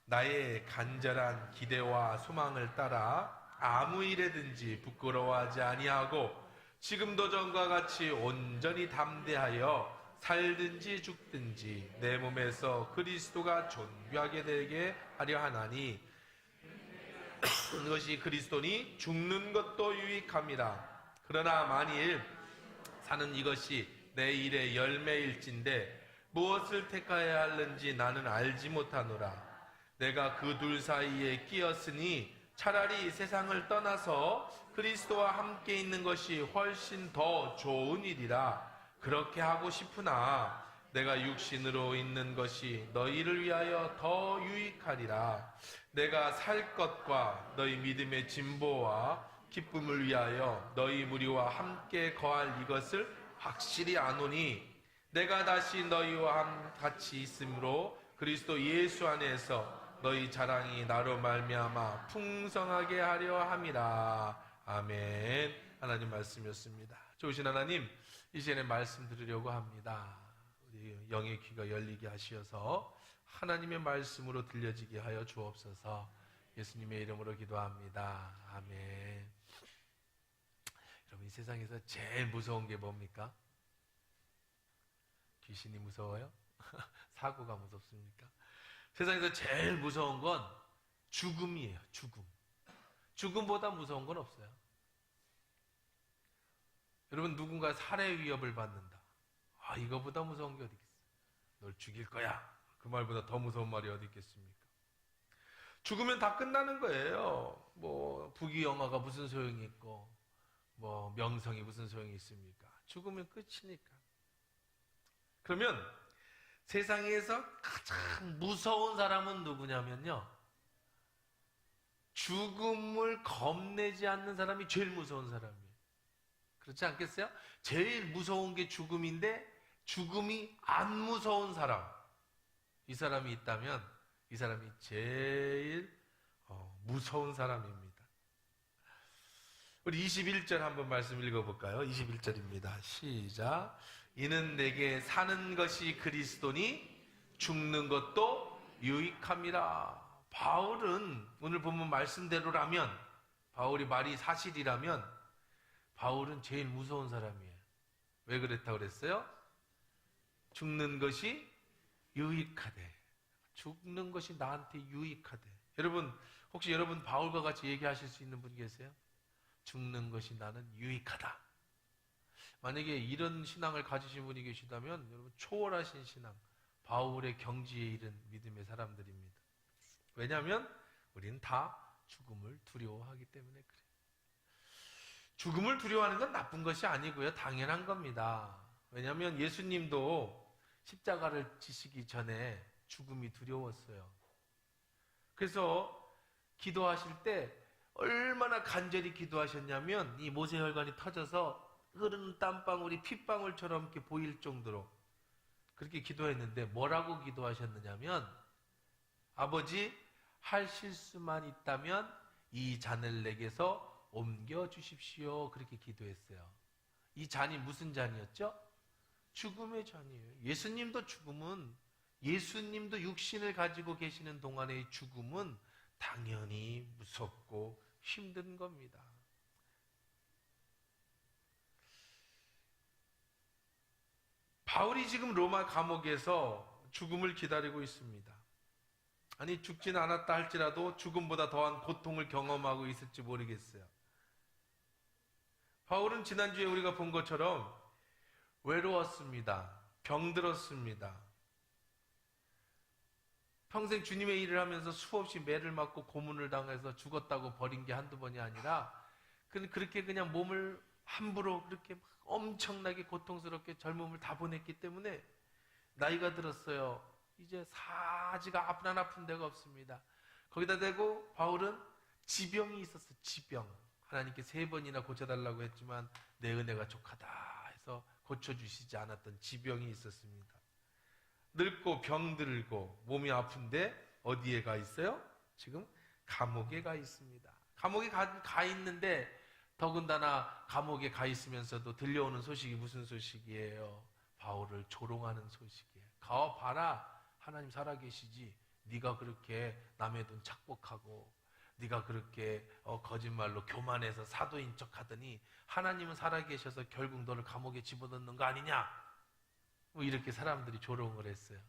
나의 간절한 기대와 소망을 따라 아무 일에든지 부끄러워하지 아니하고 지금도 전과 같이 온전히 담대하여 살든지 죽든지 내 몸에서 그리스도가 존귀하게 되게 하려 하나니 그것이 그리스도니 죽는 것도 유익함이라. 그러나 만일 사는 이것이 내 일의 열매일진데 무엇을 택하여야 하는지 나는 알지 못하노라. 내가 그 둘 사이에 끼었으니 차라리 세상을 떠나서 그리스도와 함께 있는 것이 훨씬 더 좋은 일이라. 그렇게 하고 싶으나 내가 육신으로 있는 것이 너희를 위하여 더 유익하리라. 내가 살 것과 너희 믿음의 진보와 기쁨을 위하여 너희 무리와 함께 거할 이것을 확실히 아노니 내가 다시 너희와 같이 있으므로 그리스도 예수 안에서 너희 자랑이 나로 말미암아 풍성하게 하려 함이라. 아멘. 하나님 말씀이었습니다. 좋으신 하나님, 이 시간에 말씀 들으려고 합니다. 우리 영의 귀가 열리게 하시어서 하나님의 말씀으로 들려지게 하여 주옵소서. 예수님의 이름으로 기도합니다. 아멘. 여러분, 이 세상에서 제일 무서운 게 뭡니까? 귀신이 무서워요? 사고가 무섭습니까? 세상에서 제일 무서운 건 죽음이에요. 죽음. 죽음보다 무서운 건 없어요. 여러분, 누군가 살해 위협을 받는다. 이거보다 무서운 게 어디 있겠어요? 널 죽일 거야. 그 말보다 더 무서운 말이 어디 있겠습니까? 죽으면 다 끝나는 거예요. 뭐 부귀영화가 무슨 소용이 있고 뭐 명성이 무슨 소용이 있습니까? 죽으면 끝이니까. 그러면 세상에서 가장 무서운 사람은 누구냐면요, 죽음을 겁내지 않는 사람이 제일 무서운 사람이에요. 그렇지 않겠어요? 제일 무서운 게 죽음인데 죽음이 안 무서운 사람, 이 사람이 있다면 이 사람이 제일 무서운 사람입니다. 우리 21절 한번 말씀 읽어볼까요? 21절입니다. 시작. 이는 내게 사는 것이 그리스도니 죽는 것도 유익함이라. 바울은 오늘 보면 말씀대로라면, 바울이 말이 사실이라면 바울은 제일 무서운 사람이에요. 왜 그랬다고 그랬어요? 죽는 것이 유익하대. 죽는 것이 나한테 유익하대. 여러분, 혹시 여러분 바울과 같이 얘기하실 수 있는 분 계세요? 죽는 것이 나는 유익하다. 만약에 이런 신앙을 가지신 분이 계시다면 여러분 초월하신 신앙, 바울의 경지에 이른 믿음의 사람들입니다. 왜냐하면 우리는 다 죽음을 두려워하기 때문에 그래요. 죽음을 두려워하는 건 나쁜 것이 아니고요, 당연한 겁니다. 왜냐하면 예수님도 십자가를 지시기 전에 죽음이 두려웠어요. 그래서 기도하실 때 얼마나 간절히 기도하셨냐면 이 모세혈관이 터져서 흐르는 땀방울이 핏방울처럼 이렇게 보일 정도로 그렇게 기도했는데 뭐라고 기도하셨느냐면, 아버지, 할 실수만 있다면 이 잔을 내게서 옮겨주십시오. 그렇게 기도했어요. 이 잔이 무슨 잔이었죠? 죽음의 잔이에요. 예수님도 죽음은, 예수님도 육신을 가지고 계시는 동안의 죽음은 당연히 무섭고 힘든 겁니다. 바울이 지금 로마 감옥에서 죽음을 기다리고 있습니다. 아니, 죽지는 않았다 할지라도 죽음보다 더한 고통을 경험하고 있을지 모르겠어요. 바울은 지난주에 우리가 본 것처럼 외로웠습니다. 병들었습니다. 평생 주님의 일을 하면서 수없이 매를 맞고 고문을 당해서 죽었다고 버린 게 한두 번이 아니라 그렇게 그냥 몸을 함부로 그렇게 엄청나게 고통스럽게 젊음을 다 보냈기 때문에 나이가 들었어요. 이제 사지가 아픈 데가 없습니다. 거기다 대고 바울은 지병이 있었어요. 지병. 하나님께 3번이나 고쳐달라고 했지만 내 은혜가 족하다 해서 고쳐주시지 않았던 지병이 있었습니다. 늙고 병들고 몸이 아픈데 어디에 가 있어요? 지금 감옥에 가 있습니다. 감옥에 가 있는데 더군다나 감옥에 가 있으면서도 들려오는 소식이 무슨 소식이에요? 바울을 조롱하는 소식이에요. 가봐라, 하나님 살아계시지, 네가 그렇게 남의 돈 착복하고 네가 그렇게 거짓말로 교만해서 사도인 척하더니 하나님은 살아계셔서 결국 너를 감옥에 집어넣는 거 아니냐? 뭐 이렇게 사람들이 조롱을 했어요.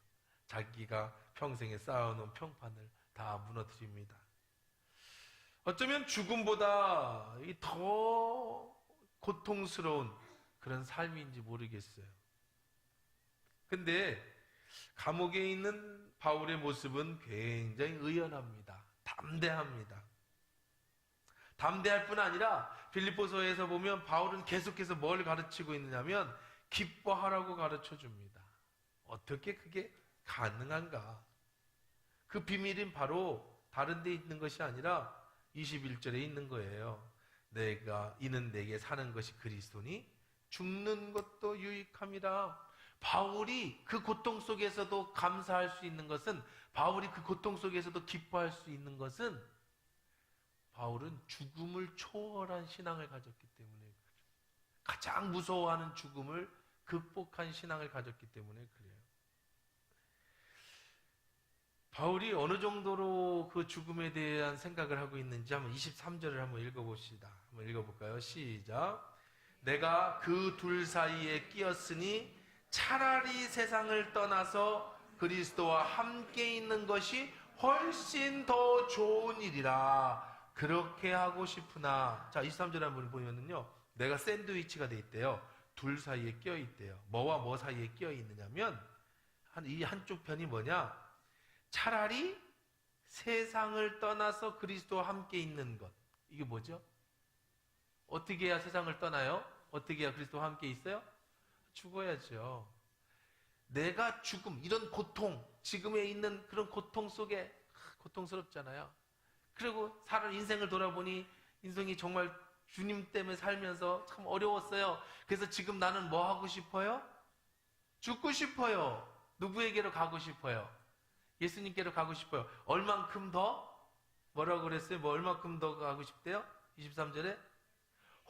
자기가 평생에 쌓아놓은 평판을 다 무너뜨립니다. 어쩌면 죽음보다 더 고통스러운 그런 삶인지 모르겠어요. 근데 감옥에 있는 바울의 모습은 굉장히 의연합니다. 담대합니다. 담대할 뿐 아니라 빌립보서에서 보면 바울은 계속해서 뭘 가르치고 있느냐면 기뻐하라고 가르쳐 줍니다. 어떻게 그게 가능한가? 그 비밀은 바로 다른 데 있는 것이 아니라 21절에 있는 거예요. 이는 내게 사는 것이 그리스도니 죽는 것도 유익함이라. 바울이 그 고통 속에서도 감사할 수 있는 것은, 바울이 그 고통 속에서도 기뻐할 수 있는 것은, 바울은 죽음을 초월한 신앙을 가졌기 때문에, 가장 무서워하는 죽음을 극복한 신앙을 가졌기 때문에 그래요. 바울이 어느 정도로 그 죽음에 대한 생각을 하고 있는지 한번 23절을 한번 읽어봅시다. 한번 읽어볼까요? 시작. 내가 그 둘 사이에 끼었으니 차라리 세상을 떠나서 그리스도와 함께 있는 것이 훨씬 더 좋은 일이라. 그렇게 하고 싶으나. 자, 23절 한번 보면은요, 내가 샌드위치가 돼 있대요. 둘 사이에 끼어 있대요. 뭐와 뭐 사이에 끼어 있느냐면, 이 한쪽 편이 뭐냐? 차라리 세상을 떠나서 그리스도와 함께 있는 것. 이게 뭐죠? 어떻게 해야 세상을 떠나요? 어떻게 해야 그리스도와 함께 있어요? 죽어야죠. 내가 죽음, 이런 고통, 지금에 있는 그런 고통 속에 고통스럽잖아요. 그리고 인생을 돌아보니 인생이 정말 주님 때문에 살면서 참 어려웠어요. 그래서 지금 나는 뭐 하고 싶어요? 죽고 싶어요. 누구에게로 가고 싶어요? 예수님께로 가고 싶어요. 얼만큼 더? 뭐라고 그랬어요? 얼만큼 더 가고 싶대요? 23절에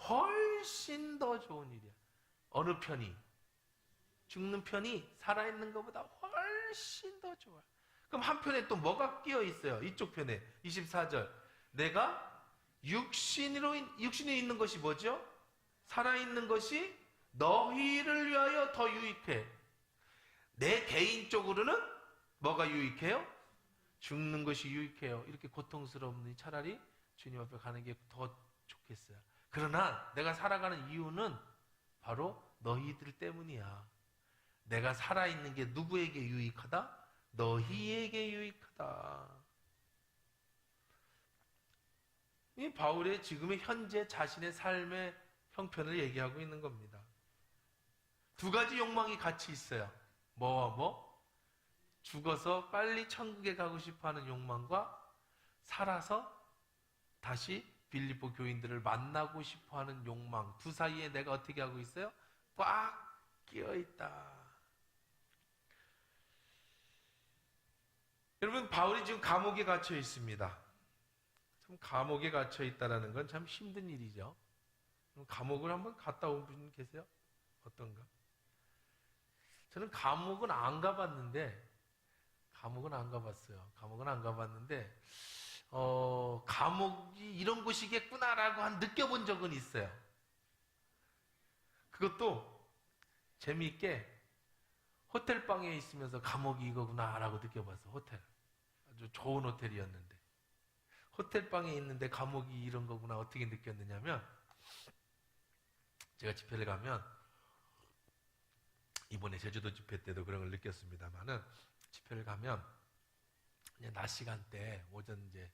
훨씬 더 좋은 일이야. 어느 편이? 죽는 편이 살아있는 것보다 훨씬 더 좋아요. 그럼 한편에 또 뭐가 끼어 있어요? 이쪽 편에 24절. 내가 육신이 있는 것이 뭐죠? 살아있는 것이 너희를 위하여 더 유익해. 내 개인적으로는 뭐가 유익해요? 죽는 것이 유익해요. 이렇게 고통스러우니 차라리 주님 앞에 가는 게 더 좋겠어요. 그러나 내가 살아가는 이유는 바로 너희들 때문이야. 내가 살아있는 게 누구에게 유익하다? 너희에게 유익하다. 이 바울의 지금의 현재 자신의 삶의 형편을 얘기하고 있는 겁니다. 두 가지 욕망이 같이 있어요. 뭐와 뭐? 죽어서 빨리 천국에 가고 싶어하는 욕망과 살아서 다시 빌립보 교인들을 만나고 싶어하는 욕망, 두 사이에 내가 어떻게 하고 있어요? 꽉 끼어 있다. 여러분, 바울이 지금 감옥에 갇혀 있습니다. 참 감옥에 갇혀 있다라는 건 참 힘든 일이죠. 감옥을 한번 갔다 온 분 계세요? 어떤가? 저는 감옥은 안 가봤어요. 감옥은 안 가봤는데, 감옥이 이런 곳이겠구나라고 느껴본 적은 있어요. 그것도 재미있게 호텔방에 있으면서 감옥이 이거구나라고 느껴봤어. 호텔. 아주 좋은 호텔이었는데. 호텔방에 있는데 감옥이 이런 거구나 어떻게 느꼈느냐면, 제가 집회를 가면, 이번에 제주도 집회 때도 그런 걸 느꼈습니다만은, 집회를 가면, 이제 낮 시간대, 오전 이제,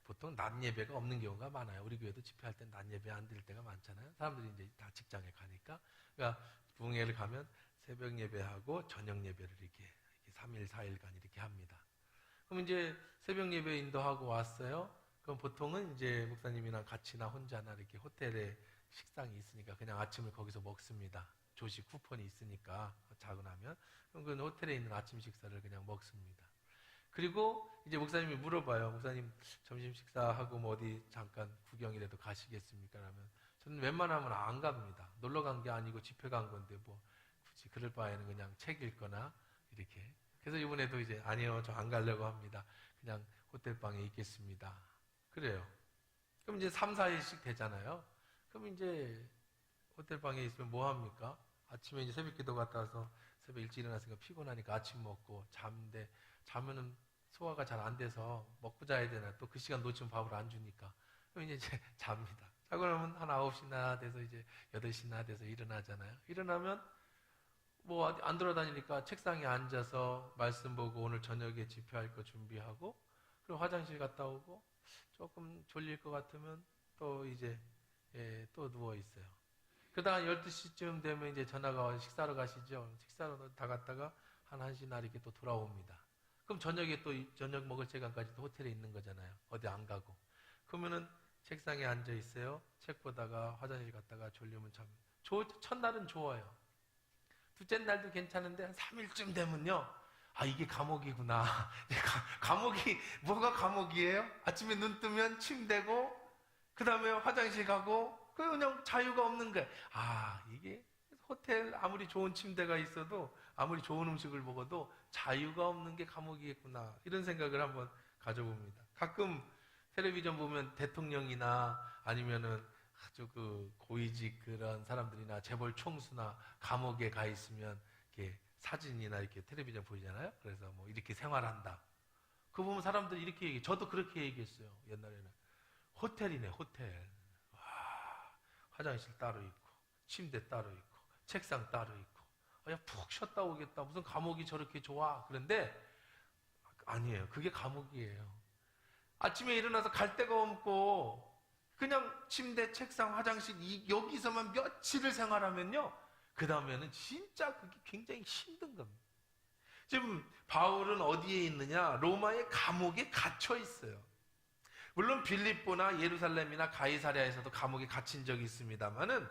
보통 낮 예배가 없는 경우가 많아요. 우리 교회도 집회할 때 낮 예배 안 드릴 때가 많잖아요. 사람들이 이제 다 직장에 가니까. 그러니까 부흥회를 가면 새벽 예배하고 저녁 예배를 이렇게 3일, 4일간 이렇게 합니다. 그럼 이제 새벽 예배 인도하고 왔어요. 그럼 보통은 이제 목사님이랑 같이나 혼자나 이렇게 호텔에 식당이 있으니까 그냥 아침을 거기서 먹습니다. 조식 쿠폰이 있으니까 자고 나면. 그럼 그 호텔에 있는 아침 식사를 그냥 먹습니다. 그리고 이제 목사님이 물어봐요. 목사님 점심 식사하고 뭐 어디 잠깐 구경이라도 가시겠습니까? 라면 저는 웬만하면 안 갑니다. 놀러 간 게 아니고 집회 간 건데 뭐 굳이 그럴 바에는 그냥 책 읽거나 이렇게 그래서 이번에도 이제 아니요, 저 안 가려고 합니다. 그냥 호텔방에 있겠습니다. 그래요. 그럼 이제 3, 4일씩 되잖아요. 그럼 이제 호텔방에 있으면 뭐 합니까? 아침에 이제 새벽 기도 갔다 와서 새벽 일찍 일어났으니까 피곤하니까 아침 먹고 자는데, 자면은 소화가 잘 안 돼서 먹고 자야 되나, 또 그 시간 놓치면 밥을 안 주니까. 그럼 이제 잡니다. 자고 나면 한 9시나 돼서 이제 8시나 돼서 일어나잖아요. 일어나면 뭐 안 돌아다니니까 책상에 앉아서 말씀 보고 오늘 저녁에 집회할 거 준비하고, 그리고 화장실 갔다 오고, 조금 졸릴 것 같으면 또 이제 또 누워 있어요. 그러다가 12시쯤 되면 이제 전화가 와서 식사하러 가시죠. 식사로 다 갔다가 한 1시나 이렇게 또 돌아옵니다. 그럼 저녁에 또 저녁 먹을 시간까지 또 호텔에 있는 거잖아요. 어디 안 가고. 그러면은 책상에 앉아 있어요. 책 보다가 화장실 갔다가 졸리면 참. 첫날은 좋아요. 둘째 날도 괜찮은데 한 3일쯤 되면요. 아, 이게 감옥이구나. 감옥이, 뭐가 감옥이에요? 아침에 눈 뜨면 침대고, 그 다음에 화장실 가고, 그냥 자유가 없는 거예요. 아, 이게 호텔 아무리 좋은 침대가 있어도, 아무리 좋은 음식을 먹어도 자유가 없는 게 감옥이겠구나. 이런 생각을 한번 가져봅니다. 가끔 텔레비전 보면 대통령이나 아니면은 아주 그 고위직 그런 사람들이나 재벌 총수나 감옥에 가 있으면 이렇게 사진이나 이렇게 텔레비전 보이잖아요. 그래서 뭐 이렇게 생활한다. 그거 보면 사람들이 이렇게 얘기해. 저도 그렇게 얘기했어요. 옛날에는. 호텔이네, 호텔. 와, 화장실 따로 있고, 침대 따로 있고, 책상 따로 있고. 아, 야, 푹 쉬었다 오겠다. 무슨 감옥이 저렇게 좋아. 그런데 아니에요. 그게 감옥이에요. 아침에 일어나서 갈 데가 없고 그냥 침대, 책상, 화장실 여기서만 며칠을 생활하면요, 그 다음에는 진짜 그게 굉장히 힘든 겁니다. 지금 바울은 어디에 있느냐? 로마의 감옥에 갇혀 있어요. 물론 빌립보나 예루살렘이나 가이사랴에서도 감옥에 갇힌 적이 있습니다만은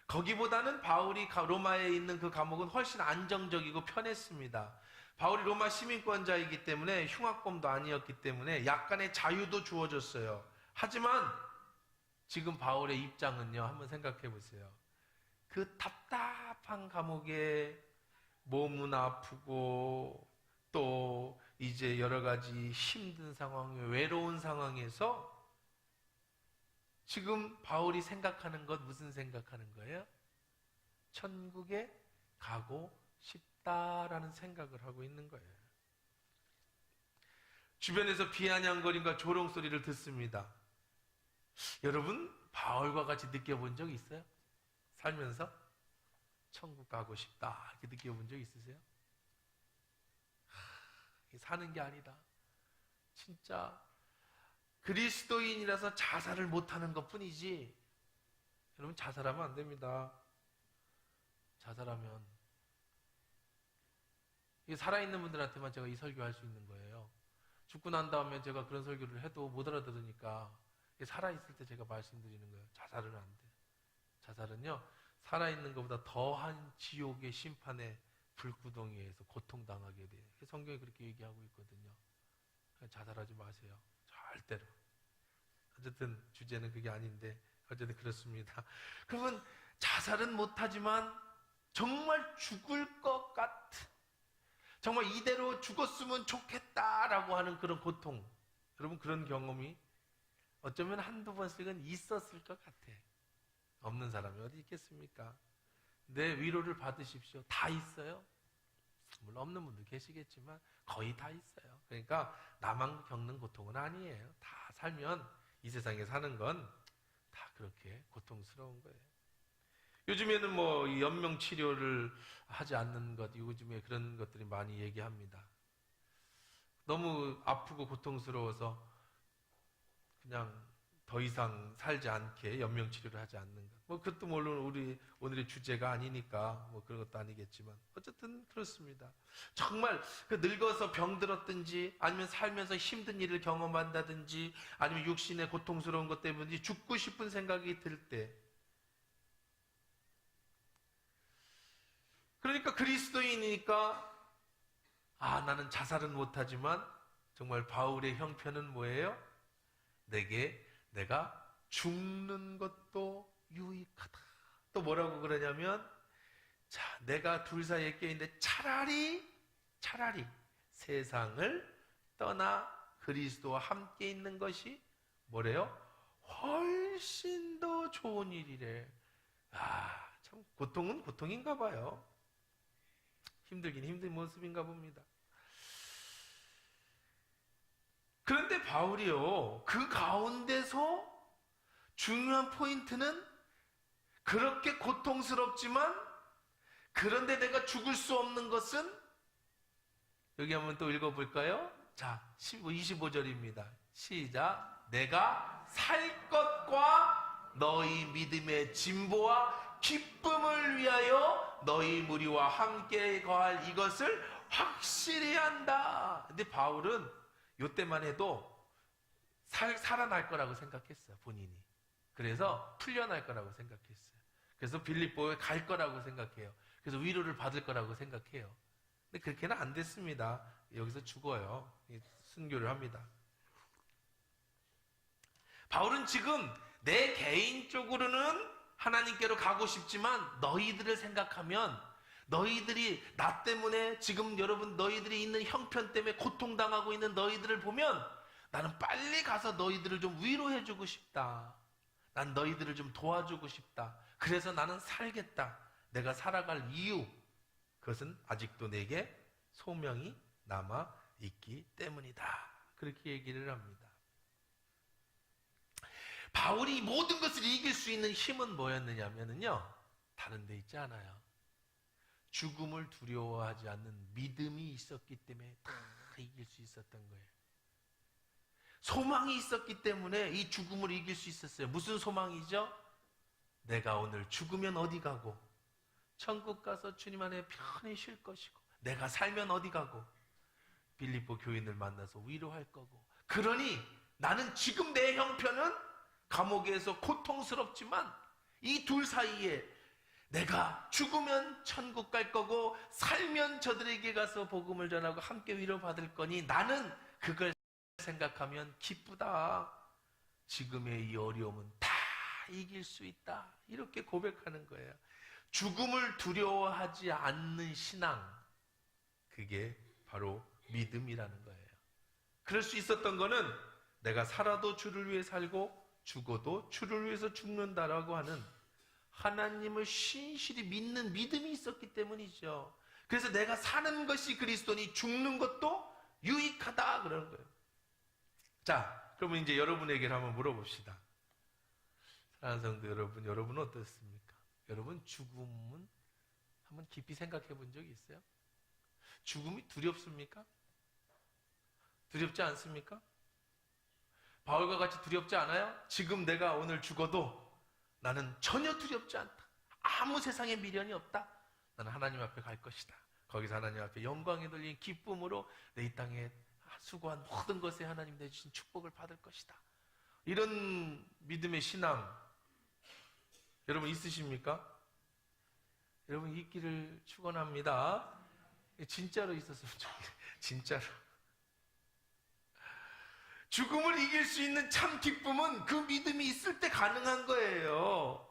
거기보다는 바울이 로마에 있는 그 감옥은 훨씬 안정적이고 편했습니다. 바울이 로마 시민권자이기 때문에 흉악범도 아니었기 때문에 약간의 자유도 주어졌어요. 하지만 지금 바울의 입장은요, 한번 생각해 보세요. 그 답답한 감옥에 몸은 아프고 또 이제 여러 가지 힘든 상황, 외로운 상황에서 지금 바울이 생각하는 것, 무슨 생각하는 거예요? 천국에 가고 싶다라는 생각을 하고 있는 거예요. 주변에서 비아냥거림과 조롱소리를 듣습니다. 여러분, 바울과 같이 느껴본 적 있어요? 살면서? 천국 가고 싶다 이렇게 느껴본 적 있으세요? 사는 게 아니다. 진짜 그리스도인이라서 자살을 못하는 것뿐이지. 여러분, 자살하면 안 됩니다. 자살하면 이게 살아있는 분들한테만 제가 이 설교할 수 있는 거예요. 죽고 난 다음에 제가 그런 설교를 해도 못 알아들으니까 살아있을 때 제가 말씀드리는 거예요. 자살은 안 돼. 자살은요, 살아있는 것보다 더한 지옥의 심판의 불구덩이에서 고통당하게 돼요. 성경이 그렇게 얘기하고 있거든요. 자살하지 마세요. 절대로. 어쨌든 주제는 그게 아닌데 어쨌든 그렇습니다. 그러면 자살은 못하지만 정말 죽을 것 같은, 정말 이대로 죽었으면 좋겠다라고 하는 그런 고통, 여러분 그런 경험이 어쩌면 한두 번씩은 있었을 것 같아. 없는 사람이 어디 있겠습니까? 내 위로를 받으십시오. 다 있어요. 물론 없는 분도 계시겠지만 거의 다 있어요. 그러니까 나만 겪는 고통은 아니에요. 다 살면, 이 세상에 사는 건 다 그렇게 고통스러운 거예요. 요즘에는 뭐 연명 치료를 하지 않는 것, 요즘에 그런 것들이 많이 얘기합니다. 너무 아프고 고통스러워서 그냥 더 이상 살지 않게 연명 치료를 하지 않는 것. 뭐 그것도 물론 우리 오늘의 주제가 아니니까 뭐 그런 것도 아니겠지만 어쨌든 그렇습니다. 정말 그 늙어서 병들었든지 아니면 살면서 힘든 일을 경험한다든지 아니면 육신의 고통스러운 것 때문에 죽고 싶은 생각이 들 때, 그러니까 그리스도인이니까 나는 자살은 못하지만 정말 바울의 형편은 뭐예요? 내가 죽는 것도 유익하다. 또 뭐라고 그러냐면, 자, 내가 둘 사이에 껴있는데 차라리 세상을 떠나 그리스도와 함께 있는 것이 뭐래요? 훨씬 더 좋은 일이래. 참 고통은 고통인가 봐요. 힘들긴 힘든 모습인가 봅니다. 그런데 바울이요, 그 가운데서 중요한 포인트는 그렇게 고통스럽지만 그런데 내가 죽을 수 없는 것은, 여기 한번 또 읽어볼까요? 자, 25절입니다. 시작. 내가 살 것과 너희 믿음의 진보와 기쁨을 위하여 너희 무리와 함께 거할 이것을 확실히 한다. 근데 바울은 이때만 해도 살아날 거라고 생각했어요, 본인이. 그래서 풀려날 거라고 생각했어요. 그래서 빌립보에 갈 거라고 생각해요. 그래서 위로를 받을 거라고 생각해요. 근데 그렇게는 안 됐습니다. 여기서 죽어요. 순교를 합니다. 바울은 지금 내 개인적으로는 하나님께로 가고 싶지만 너희들을 생각하면, 너희들이 나 때문에 지금 여러분 너희들이 있는 형편 때문에 고통당하고 있는 너희들을 보면 나는 빨리 가서 너희들을 좀 위로해주고 싶다. 난 너희들을 좀 도와주고 싶다. 그래서 나는 살겠다. 내가 살아갈 이유, 그것은 아직도 내게 소명이 남아있기 때문이다. 그렇게 얘기를 합니다. 바울이 모든 것을 이길 수 있는 힘은 뭐였느냐면요, 다른 데 있지 않아요. 죽음을 두려워하지 않는 믿음이 있었기 때문에 다 이길 수 있었던 거예요. 소망이 있었기 때문에 이 죽음을 이길 수 있었어요. 무슨 소망이죠? 내가 오늘 죽으면 어디 가고, 천국 가서 주님 안에 편히 쉴 것이고, 내가 살면 어디 가고, 빌립보 교인을 만나서 위로할 거고. 그러니 나는 지금 내 형편은 감옥에서 고통스럽지만 이 둘 사이에 내가 죽으면 천국 갈 거고 살면 저들에게 가서 복음을 전하고 함께 위로받을 거니 나는 그걸 생각하면 기쁘다. 지금의 이 어려움은 다 이길 수 있다. 이렇게 고백하는 거예요. 죽음을 두려워하지 않는 신앙, 그게 바로 믿음이라는 거예요. 그럴 수 있었던 거는 내가 살아도 주를 위해 살고 죽어도 주를 위해서 죽는다라고 하는 하나님을 신실히 믿는 믿음이 있었기 때문이죠. 그래서 내가 사는 것이 그리스도니 죽는 것도 유익하다 그러는 거예요. 자, 그러면 이제 여러분에게 한번 물어봅시다. 사랑하는 성도 여러분, 여러분은 어떻습니까? 여러분 죽음은 한번 깊이 생각해 본 적이 있어요? 죽음이 두렵습니까? 두렵지 않습니까? 바울과 같이 두렵지 않아요? 지금 내가 오늘 죽어도 나는 전혀 두렵지 않다. 아무 세상에 미련이 없다. 나는 하나님 앞에 갈 것이다. 거기서 하나님 앞에 영광에 돌린 기쁨으로 내 이 땅에 수고한 모든 것에 하나님 내주신 축복을 받을 것이다. 이런 믿음의 신앙 여러분 있으십니까? 여러분 있기를 축원합니다. 진짜로 있었으면 좋겠어요. 진짜로. 죽음을 이길 수 있는 참 기쁨은 그 믿음이 있을 때 가능한 거예요.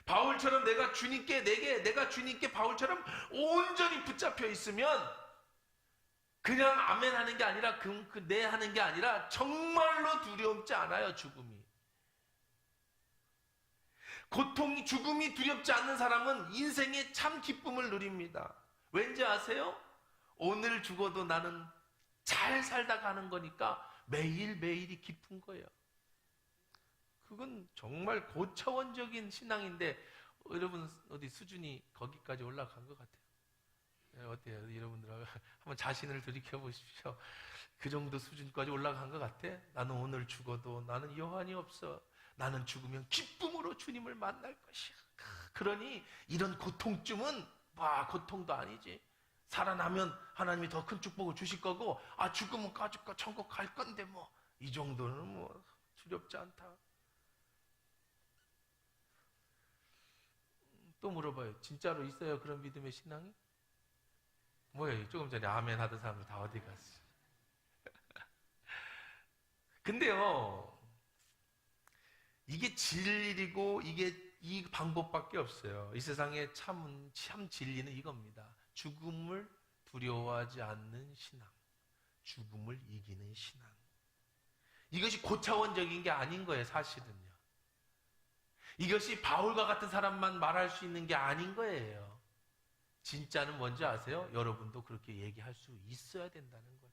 바울처럼 내가 주님께 바울처럼 온전히 붙잡혀 있으면 그냥 아멘 하는 게 아니라 네 하는 게 아니라 정말로 두렵지 않아요. 죽음이. 죽음이 두렵지 않는 사람은 인생의 참 기쁨을 누립니다. 왠지 아세요? 오늘 죽어도 나는 잘 살다 가는 거니까 매일매일이 기쁜 거예요. 그건 정말 고차원적인 신앙인데 여러분 어디 수준이 거기까지 올라간 것 같아요. 어때요? 여러분들 한번 자신을 돌이켜 보십시오. 그 정도 수준까지 올라간 것 같아? 나는 오늘 죽어도 나는 여한이 없어. 나는 죽으면 기쁨으로 주님을 만날 것이야. 그러니 이런 고통쯤은 고통도 아니지. 살아나면 하나님이 더 큰 축복을 주실 거고, 죽으면 까짓거 천국 갈 건데 이 정도는 두렵지 않다. 또 물어봐요. 진짜로 있어요? 그런 믿음의 신앙이? 뭐예요? 조금 전에 아멘 하던 사람들 다 어디 갔어? 근데요, 이게 진리고 이 방법밖에 없어요. 이 세상에 참 진리는 이겁니다. 죽음을 두려워하지 않는 신앙, 죽음을 이기는 신앙. 이것이 고차원적인 게 아닌 거예요, 사실은요. 이것이 바울과 같은 사람만 말할 수 있는 게 아닌 거예요. 진짜는 뭔지 아세요? 여러분도 그렇게 얘기할 수 있어야 된다는 거죠.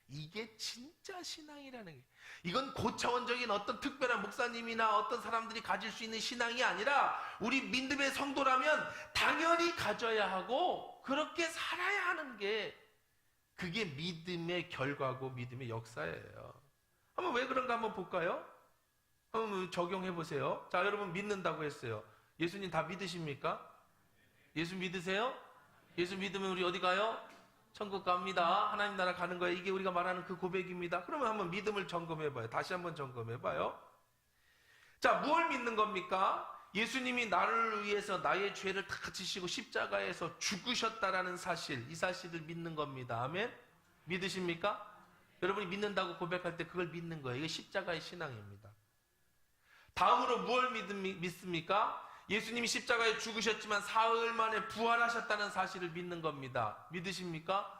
이게 진짜 신앙이라는 게, 이건 고차원적인 어떤 특별한 목사님이나 어떤 사람들이 가질 수 있는 신앙이 아니라 우리 믿음의 성도라면 당연히 가져야 하고 그렇게 살아야 하는 게, 그게 믿음의 결과고 믿음의 역사예요. 한번 왜 그런가 한번 볼까요? 한번 적용해 보세요. 자, 여러분 믿는다고 했어요. 예수님 다 믿으십니까? 예수 믿으세요? 예수 믿으면 우리 어디 가요? 천국 갑니다. 하나님 나라 가는 거예요. 이게 우리가 말하는 그 고백입니다. 그러면 한번 믿음을 점검해봐요. 다시 한번 점검해봐요. 자, 무엇을 믿는 겁니까? 예수님이 나를 위해서 나의 죄를 다 지시고 십자가에서 죽으셨다라는 사실, 이 사실을 믿는 겁니다. 아멘? 믿으십니까? 여러분이 믿는다고 고백할 때 그걸 믿는 거예요. 이게 십자가의 신앙입니다. 다음으로 무엇을 믿습니까? 예수님이 십자가에 죽으셨지만 사흘 만에 부활하셨다는 사실을 믿는 겁니다. 믿으십니까?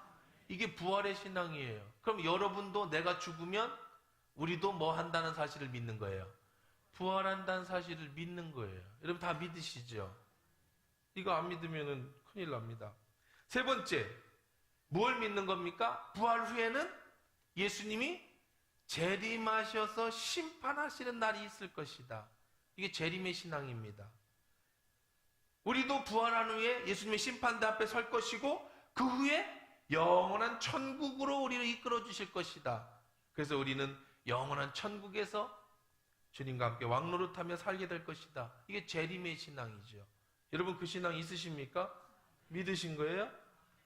이게 부활의 신앙이에요. 그럼 여러분도 내가 죽으면 우리도 뭐 한다는 사실을 믿는 거예요. 부활한다는 사실을 믿는 거예요. 여러분 다 믿으시죠? 이거 안 믿으면 큰일 납니다. 세 번째, 뭘 믿는 겁니까? 부활 후에는 예수님이 재림하셔서 심판하시는 날이 있을 것이다. 이게 재림의 신앙입니다. 우리도 부활한 후에 예수님의 심판대 앞에 설 것이고 그 후에 영원한 천국으로 우리를 이끌어 주실 것이다. 그래서 우리는 영원한 천국에서 주님과 함께 왕노릇하며 살게 될 것이다. 이게 재림의 신앙이죠. 여러분 그 신앙 있으십니까? 믿으신 거예요?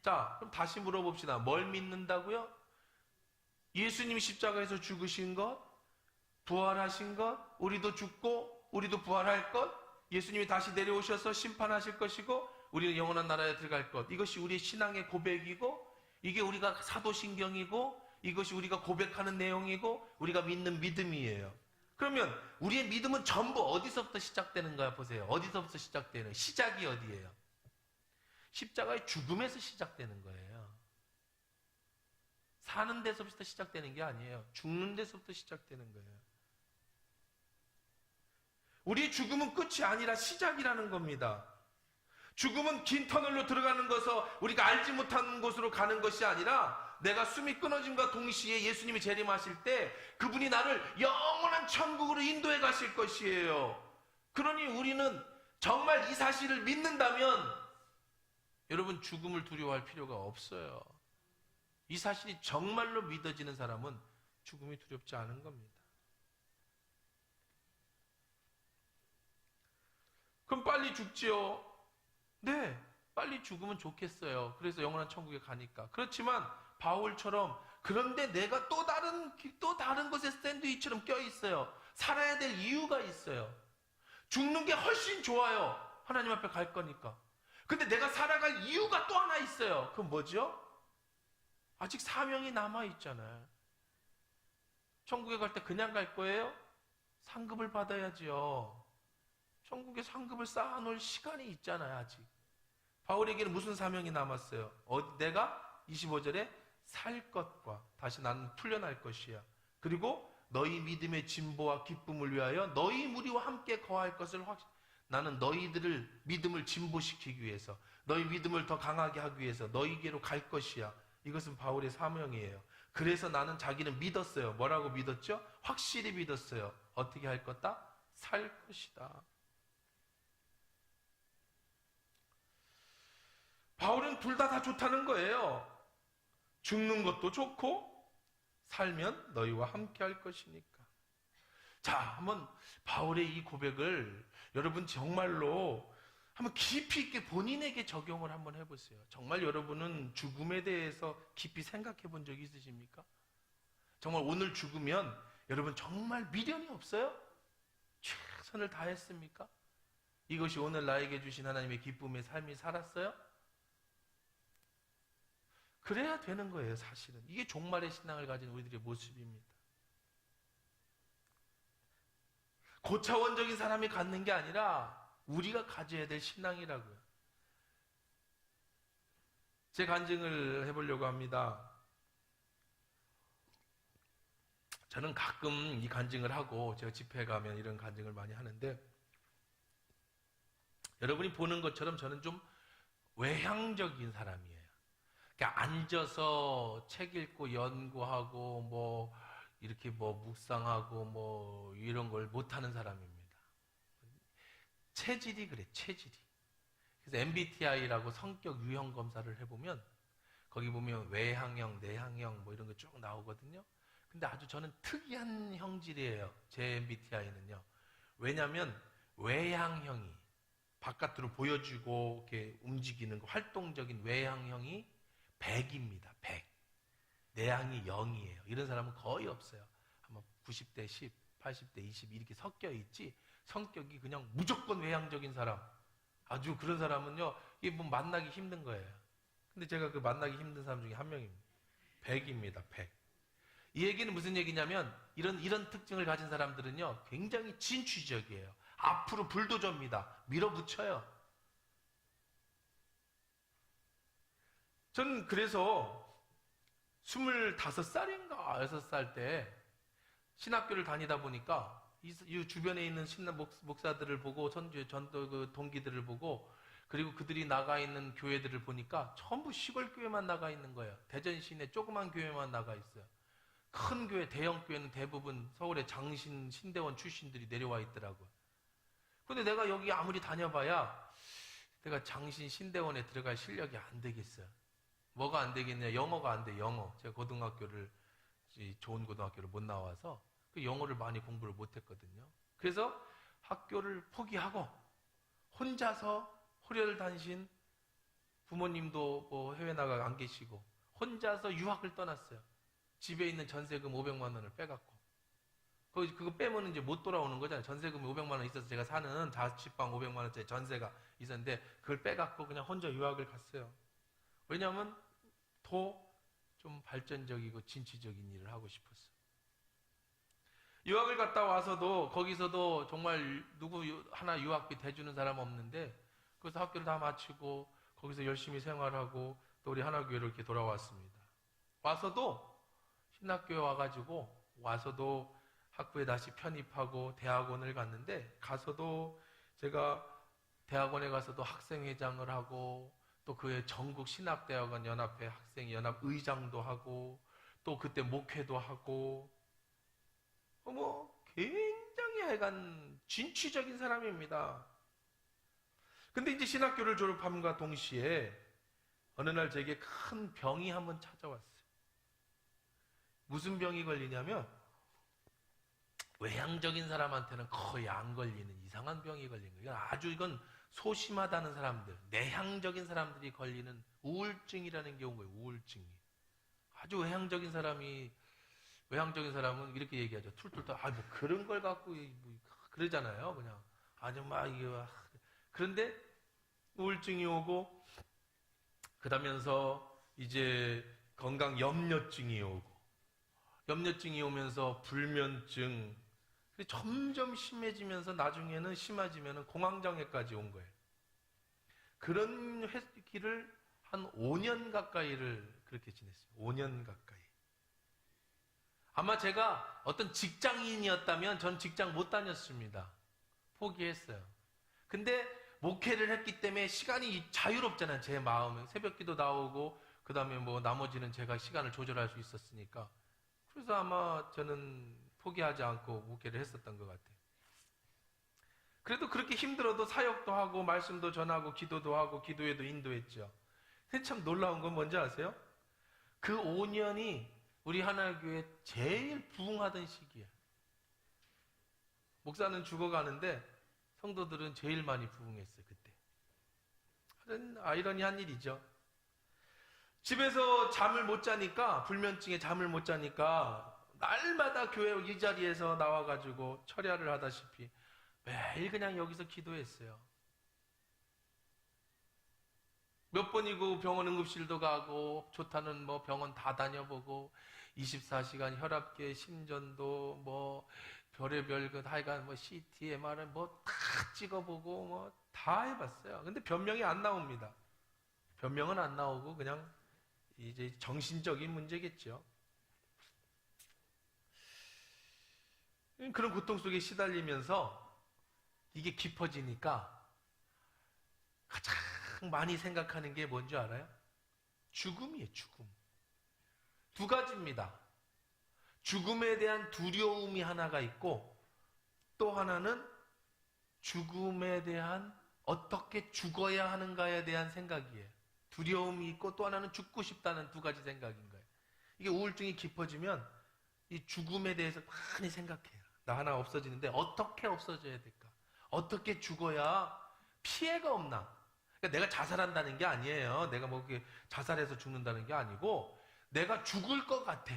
자, 그럼 다시 물어봅시다. 뭘 믿는다고요? 예수님이 십자가에서 죽으신 것, 부활하신 것, 우리도 죽고 우리도 부활할 것, 예수님이 다시 내려오셔서 심판하실 것이고 우리는 영원한 나라에 들어갈 것. 이것이 우리의 신앙의 고백이고, 이게 우리가 사도신경이고, 이것이 우리가 고백하는 내용이고 우리가 믿는 믿음이에요. 그러면 우리의 믿음은 전부 어디서부터 시작되는가 보세요. 어디서부터 시작되는, 시작이 어디예요? 십자가의 죽음에서 시작되는 거예요. 사는 데서부터 시작되는 게 아니에요. 죽는 데서부터 시작되는 거예요. 우리의 죽음은 끝이 아니라 시작이라는 겁니다. 죽음은 긴 터널로 들어가는 것을 우리가 알지 못하는 곳으로 가는 것이 아니라 내가 숨이 끊어짐과 동시에 예수님이 재림하실 때 그분이 나를 영원한 천국으로 인도해 가실 것이에요. 그러니 우리는 정말 이 사실을 믿는다면 여러분 죽음을 두려워할 필요가 없어요. 이 사실이 정말로 믿어지는 사람은 죽음이 두렵지 않은 겁니다. 그럼 빨리 죽지요? 네, 빨리 죽으면 좋겠어요. 그래서 영원한 천국에 가니까. 그렇지만 바울처럼 그런데 내가 또 다른 곳에 샌드위치처럼 껴있어요. 살아야 될 이유가 있어요. 죽는 게 훨씬 좋아요. 하나님 앞에 갈 거니까. 근데 내가 살아갈 이유가 또 하나 있어요. 그건 뭐죠? 아직 사명이 남아있잖아요. 천국에 갈 때 그냥 갈 거예요? 상급을 받아야지요. 천국에 상급을 쌓아놓을 시간이 있잖아요. 아직. 바울에게는 무슨 사명이 남았어요? 내가 25절에 살 것과 다시 나는 풀려날 것이야. 그리고 너희 믿음의 진보와 기쁨을 위하여 너희 무리와 함께 거할 것을 나는 너희들을 믿음을 진보시키기 위해서, 너희 믿음을 더 강하게 하기 위해서 너희에게로 갈 것이야. 이것은 바울의 사명이에요. 그래서 나는 자기는 믿었어요. 뭐라고 믿었죠? 확실히 믿었어요. 어떻게 할 거다? 살 것이다. 바울은 둘 다 좋다는 거예요. 죽는 것도 좋고 살면 너희와 함께 할 것이니까. 자, 한번 바울의 이 고백을 여러분 정말로 한번 깊이 있게 본인에게 적용을 한번 해보세요. 정말 여러분은 죽음에 대해서 깊이 생각해 본 적이 있으십니까? 정말 오늘 죽으면 여러분 정말 미련이 없어요? 최선을 다했습니까? 이것이 오늘 나에게 주신 하나님의 기쁨의 삶이 살았어요? 그래야 되는 거예요, 사실은. 이게 종말의 신앙을 가진 우리들의 모습입니다. 고차원적인 사람이 갖는 게 아니라 우리가 가져야 될 신앙이라고요. 제 간증을 해보려고 합니다. 저는 가끔 이 간증을 하고 제가 집회 가면 이런 간증을 많이 하는데, 여러분이 보는 것처럼 저는 좀 외향적인 사람이에요. 그러니까 앉아서 책 읽고 연구하고 뭐 이렇게 뭐 묵상하고 뭐 이런 걸 못하는 사람입니다. 체질이 그래, 체질이. 그래서 MBTI라고 성격 유형 검사를 해보면 거기 보면 외향형, 내향형 뭐 이런 거 쭉 나오거든요. 근데 아주 저는 특이한 형질이에요. 제 MBTI는요. 왜냐하면 외향형이 바깥으로 보여주고 이렇게 움직이는 거, 활동적인 외향형이 100입니다. 100. 내향이 0이에요. 이런 사람은 거의 없어요. 아마 90대 10, 80대 20 이렇게 섞여 있지, 성격이 그냥 무조건 외향적인 사람, 아주 그런 사람은요, 이게 뭐 만나기 힘든 거예요. 근데 제가 그 만나기 힘든 사람 중에 한 명입니다. 100입니다. 100. 이 얘기는 무슨 얘기냐면, 이런 특징을 가진 사람들은요, 굉장히 진취적이에요. 앞으로 불도저입니다. 밀어붙여요. 전 그래서 25살인가 6살 때 신학교를 다니다 보니까 이 주변에 있는 목사들을 보고, 전도 그 동기들을 보고, 그리고 그들이 나가 있는 교회들을 보니까 전부 시골 교회만 나가 있는 거예요. 대전 시내 조그만 교회만 나가 있어요. 큰 교회, 대형 교회는 대부분 서울의 장신, 신대원 출신들이 내려와 있더라고요. 근데 내가 여기 아무리 다녀봐야 내가 장신, 신대원에 들어갈 실력이 안 되겠어요. 뭐가 안 되겠냐? 영어가 안 돼, 영어. 제가 고등학교를, 좋은 고등학교를 못 나와서 그 영어를 많이 공부를 못 했거든요. 그래서 학교를 포기하고 혼자서 호련단신, 부모님도 뭐 해외 나가 안 계시고 혼자서 유학을 떠났어요. 집에 있는 전세금 500만 원을 빼갖고. 그거 빼면 이제 못 돌아오는 거잖아요. 전세금이 500만 원 있어서 제가 사는 자취방 500만 원짜리 전세가 있었는데, 그걸 빼갖고 그냥 혼자 유학을 갔어요. 왜냐하면 더 좀 발전적이고 진취적인 일을 하고 싶었어요. 유학을 갔다 와서도 거기서도 정말 누구 하나 유학비 대주는 사람 없는데, 그래서 학교를 다 마치고 거기서 열심히 생활하고 또 우리 하나교회로 이렇게 돌아왔습니다. 와서도 신학교에 와가지고 와서도 학부에 다시 편입하고 대학원을 갔는데, 가서도 제가 대학원에 가서도 학생회장을 하고 또 그의 전국 신학대학원 연합회 학생연합 의장도 하고 또 그때 목회도 하고, 뭐 굉장히 하여간 진취적인 사람입니다. 근데 이제 신학교를 졸업함과 동시에 어느 날 제게 큰 병이 한번 찾아왔어요. 무슨 병이 걸리냐면, 외향적인 사람한테는 거의 안 걸리는 이상한 병이 걸린 거예요. 이건 소심하다는 사람들, 내향적인 사람들이 걸리는 우울증이라는 게 온 거예요. 우울증이. 아주 외향적인 사람은 이렇게 얘기하죠. 툴툴툴. 뭐 그런 걸 갖고 뭐 그러잖아요. 그냥 아주 막 이게 그런데 우울증이 오고, 그러면서 이제 건강 염려증이 오고, 염려증이 오면서 불면증, 점점 심해지면서 나중에는 심해지면 공황장애까지 온 거예요. 그런 길을 한 5년 가까이를 그렇게 지냈어요. 5년 가까이. 아마 제가 어떤 직장인이었다면 전 직장 못 다녔습니다. 포기했어요. 근데 목회를 했기 때문에 시간이 자유롭잖아요. 제 마음에 새벽기도 나오고 그 다음에 뭐 나머지는 제가 시간을 조절할 수 있었으니까. 그래서 아마 저는 포기하지 않고 목회를 했었던 것 같아요. 그래도 그렇게 힘들어도 사역도 하고 말씀도 전하고 기도도 하고 기도에도 인도했죠. 근데 참 놀라운 건 뭔지 아세요? 그 5년이 우리 하나교회 제일 부흥하던 시기예요. 목사는 죽어가는데 성도들은 제일 많이 부흥했어요. 그때. 아이러니한 일이죠. 집에서 잠을 못 자니까, 불면증에 잠을 못 자니까 날마다 교회 이 자리에서 나와가지고 철야를 하다시피 매일 그냥 여기서 기도했어요. 몇 번이고 병원 응급실도 가고 좋다는 뭐 병원 다 다녀보고 24시간 혈압계, 심전도 뭐 별의별 그 하여간 뭐 CT, MRI 뭐 다 찍어보고 뭐 다 해봤어요. 근데 변명이 안 나옵니다. 변명은 안 나오고 그냥 이제 정신적인 문제겠죠. 그런 고통 속에 시달리면서 이게 깊어지니까 가장 많이 생각하는 게 뭔지 알아요? 죽음이에요, 죽음. 두 가지입니다. 죽음에 대한 두려움이 하나가 있고 또 하나는 죽음에 대한 어떻게 죽어야 하는가에 대한 생각이에요. 두려움이 있고 또 하나는 죽고 싶다는 두 가지 생각인 거예요. 이게 우울증이 깊어지면 이 죽음에 대해서 많이 생각해요. 나 하나 없어지는데 어떻게 없어져야 될까? 어떻게 죽어야 피해가 없나? 그러니까 내가 자살한다는 게 아니에요. 내가 뭐 자살해서 죽는다는 게 아니고 내가 죽을 것 같아.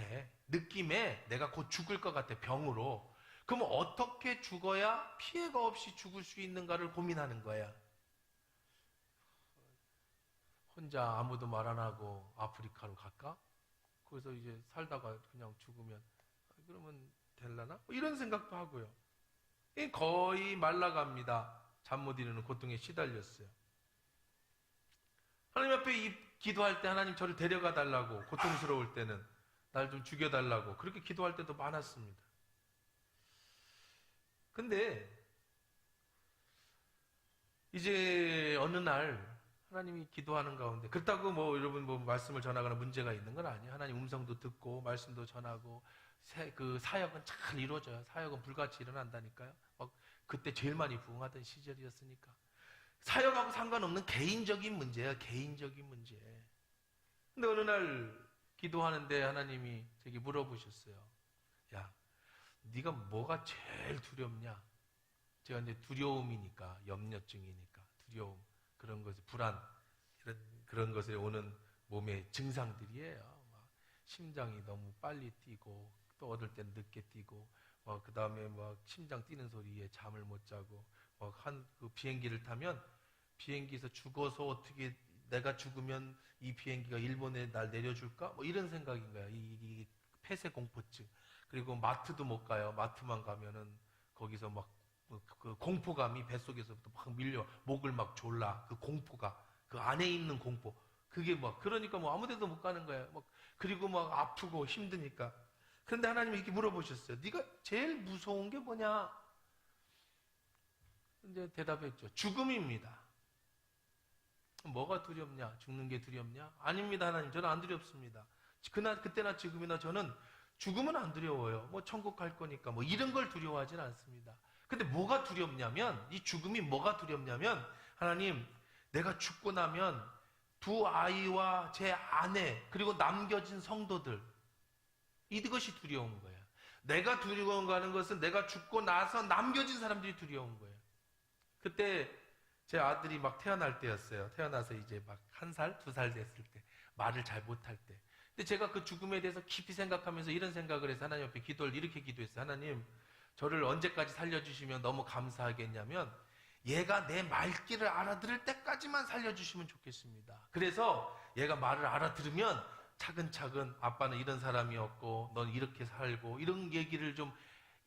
느낌에 내가 곧 죽을 것 같아. 병으로. 그럼 어떻게 죽어야 피해가 없이 죽을 수 있는가를 고민하는 거야. 혼자 아무도 말 안 하고 아프리카로 갈까? 거기서 이제 살다가 그냥 죽으면 그러면 될라나? 이런 생각도 하고요. 거의 말라갑니다. 잠 못 이루는 고통에 시달렸어요. 하나님 앞에 기도할 때 하나님 저를 데려가 달라고, 고통스러울 때는 날 좀 죽여달라고 그렇게 기도할 때도 많았습니다. 근데 이제 어느 날 하나님이 기도하는 가운데, 그렇다고 뭐 여러분 뭐 말씀을 전하거나 문제가 있는 건 아니에요. 하나님 음성도 듣고 말씀도 전하고 그 사역은 잘 이루어져요. 사역은 불같이 일어난다니까요. 막 그때 제일 많이 부흥하던 시절이었으니까. 사역하고 상관없는 개인적인 문제야, 개인적인 문제. 근데 어느 날 기도하는데 하나님이 제게 물어보셨어요. 야, 네가 뭐가 제일 두렵냐? 제가 이제 두려움이니까, 염려증이니까, 두려움, 그런 것에 불안, 그런 것에 오는 몸의 증상들이에요. 막 심장이 너무 빨리 뛰고, 또 어떨 땐 늦게 뛰고, 그 다음에 막 심장 뛰는 소리에 잠을 못 자고, 그 비행기를 타면 비행기에서 죽어서 어떻게 내가 죽으면 이 비행기가 일본에 날 내려줄까? 뭐 이런 생각인 거야. 이 폐쇄 공포증. 그리고 마트도 못 가요. 마트만 가면은 거기서 막 그 공포감이 뱃속에서부터 막 밀려 목을 막 졸라. 그 공포가 그 안에 있는 공포. 그게 막 그러니까 뭐 아무데도 못 가는 거야. 막 그리고 막 아프고 힘드니까. 그런데 하나님이 이렇게 물어보셨어요. 네가 제일 무서운 게 뭐냐? 이제 대답했죠. 죽음입니다. 뭐가 두렵냐? 죽는 게 두렵냐? 아닙니다, 하나님. 저는 안 두렵습니다. 그때나 지금이나 저는 죽음은 안 두려워요. 뭐 천국 갈 거니까 뭐 이런 걸 두려워하진 않습니다. 근데 뭐가 두렵냐면, 이 죽음이 뭐가 두렵냐면, 하나님, 내가 죽고 나면 두 아이와 제 아내 그리고 남겨진 성도들, 이것이 두려운 거예요. 내가 두려워하는 것은 내가 죽고 나서 남겨진 사람들이 두려운 거예요. 그때 제 아들이 막 태어날 때였어요. 태어나서 이제 막 1살, 2살 됐을 때, 말을 잘 못할 때. 근데 제가 그 죽음에 대해서 깊이 생각하면서 이런 생각을 해서 하나님 앞에 기도를 이렇게 기도했어요. 하나님, 저를 언제까지 살려주시면 너무 감사하겠냐면, 얘가 내 말귀를 알아들을 때까지만 살려주시면 좋겠습니다. 그래서 얘가 말을 알아들으면 차근차근 아빠는 이런 사람이었고 넌 이렇게 살고 이런 얘기를 좀